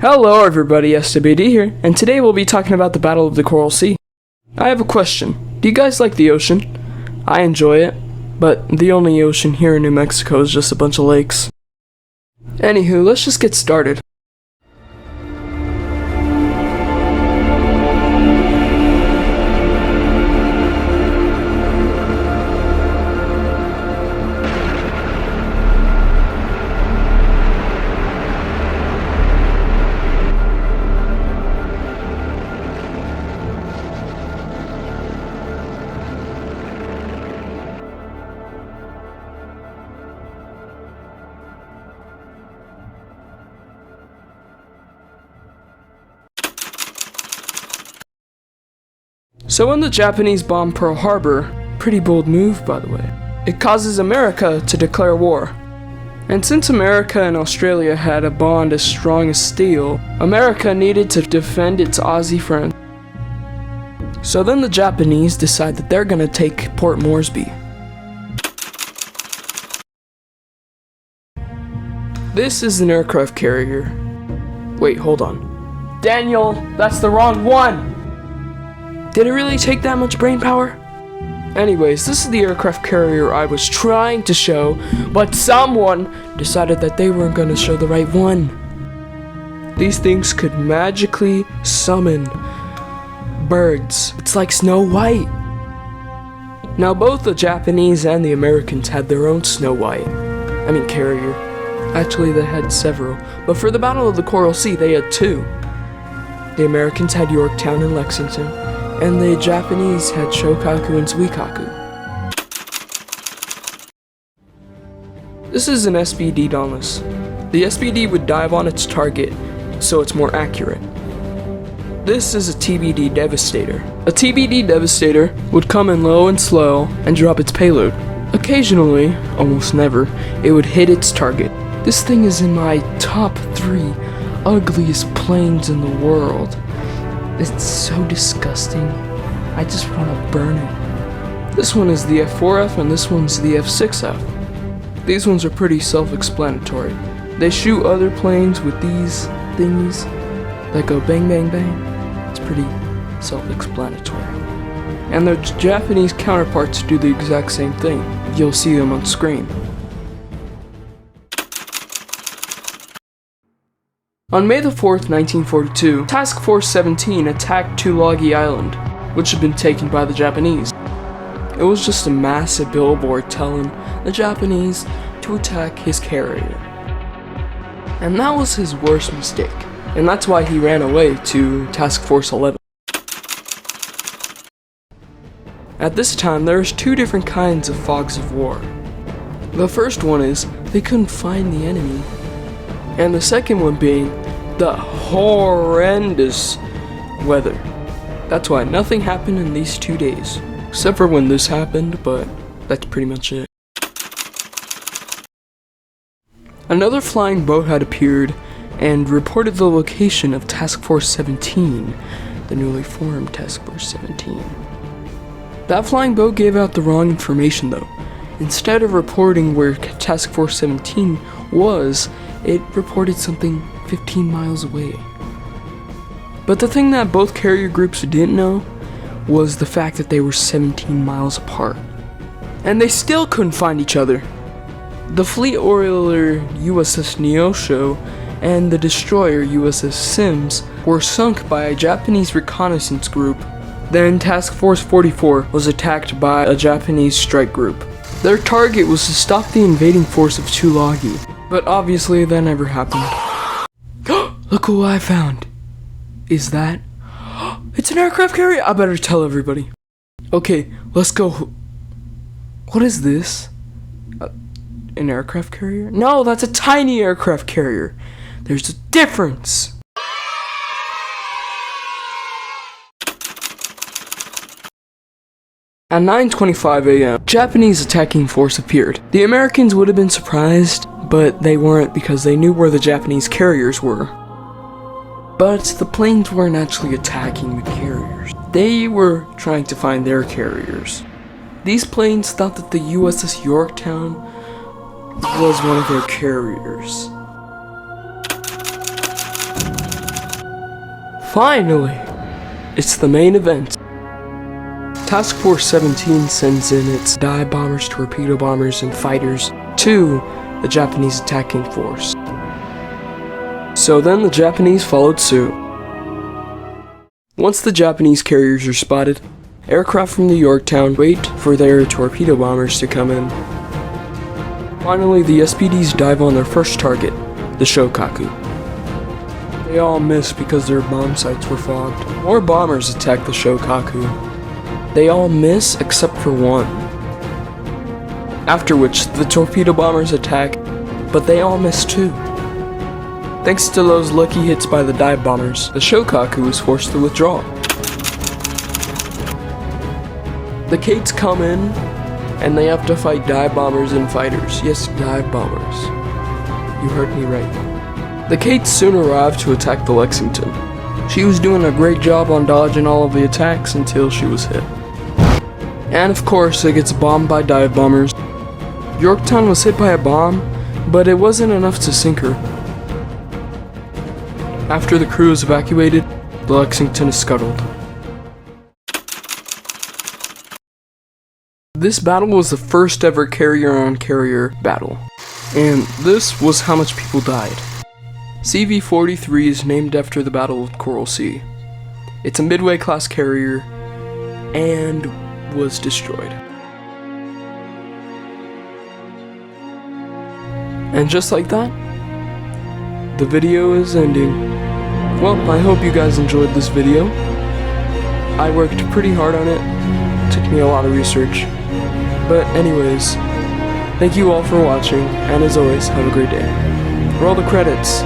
Hello everybody, SWD here, and today we'll be talking about the Battle of the Coral Sea. I have a question. Do you guys like the ocean? I enjoy it, but the only ocean here in New Mexico is just a bunch of lakes. Anywho, let's just get started. So when the Japanese bombed Pearl Harbor, pretty bold move by the way, it causes America to declare war. And since America and Australia had a bond as strong as steel, America needed to defend its Aussie friend. So then the Japanese decide that they're gonna take Port Moresby. This is an aircraft carrier. Wait, hold on. Daniel, that's the wrong one! Did it really take that much brain power? Anyways, this is the aircraft carrier I was trying to show, but someone decided that they weren't going to show the right one. These things could magically summon birds. It's like Snow White. Now both the Japanese and the Americans had their own Snow White. Carrier. Actually, they had several, but for the Battle of the Coral Sea, they had two. The Americans had Yorktown and Lexington, and the Japanese had Shokaku and Suikaku. This is an SBD Dauntless. The SBD would dive on its target, so it's more accurate. This is a TBD Devastator. A TBD Devastator would come in low and slow and drop its payload. Occasionally, almost never, it would hit its target. This thing is in my top 3 ugliest planes in the world. It's so disgusting. I just want to burn it. This one is the F4F and this one's the F6F. These ones are pretty self-explanatory. They shoot other planes with these thingies that go bang bang bang. It's pretty self-explanatory. And their Japanese counterparts do the exact same thing. You'll see them on screen. On May the 4th, 1942, Task Force 17 attacked Tulagi Island, which had been taken by the Japanese. It was just a massive billboard telling the Japanese to attack his carrier. And that was his worst mistake, and that's why he ran away to Task Force 11. At this time, there's 2 different kinds of fogs of war. The first one is they couldn't find the enemy, and the second one being the horrendous weather. That's why nothing happened in these 2 days, except for when this happened, but that's pretty much it. Another flying boat had appeared and reported the location of Task Force 17, the newly formed Task Force 17. That flying boat gave out the wrong information though. Instead of reporting where Task Force 17 was, it reported something 15 miles away. But the thing that both carrier groups didn't know was the fact that they were 17 miles apart. And they still couldn't find each other. The fleet oiler USS Neosho and the destroyer USS Sims were sunk by a Japanese reconnaissance group. Then Task Force 44 was attacked by a Japanese strike group. Their target was to stop the invading force of Tulagi, but obviously that never happened. Look who I found. Is that? It's an aircraft carrier? I better tell everybody. Okay, let's go. What is this? An aircraft carrier? No, that's a tiny aircraft carrier. There's a difference. At 9:25 a.m., Japanese attacking force appeared. The Americans would have been surprised, but they weren't because they knew where the Japanese carriers were. But the planes weren't actually attacking the carriers. They were trying to find their carriers. These planes thought that the USS Yorktown was one of their carriers. Finally! It's the main event. Task Force 17 sends in its dive bombers, torpedo bombers, and fighters to the Japanese attacking force. So then the Japanese followed suit. Once the Japanese carriers are spotted, aircraft from the Yorktown wait for their torpedo bombers to come in. Finally, the SPDs dive on their first target, the Shokaku. They all miss because their bomb sights were fogged. More bombers attack the Shokaku. They all miss except for one. After which, the torpedo bombers attack, but they all miss too. Thanks to those lucky hits by the dive bombers, the Shokaku is forced to withdraw. The Kates come in, and they have to fight dive bombers and fighters. Yes, dive bombers. You heard me right. The Kates soon arrive to attack the Lexington. She was doing a great job on dodging all of the attacks until she was hit. And of course, it gets bombed by dive bombers. Yorktown was hit by a bomb, but it wasn't enough to sink her. After the crew is evacuated, the Lexington is scuttled. This battle was the first ever carrier-on-carrier battle, and this was how much people died. CV-43 is named after the Battle of Coral Sea. It's a Midway-class carrier, and was destroyed. And just like that, the video is ending. Well, I hope you guys enjoyed this video. I worked pretty hard on it. Took me a lot of research. But anyways, thank you all for watching, and as always, have a great day. Roll the credits.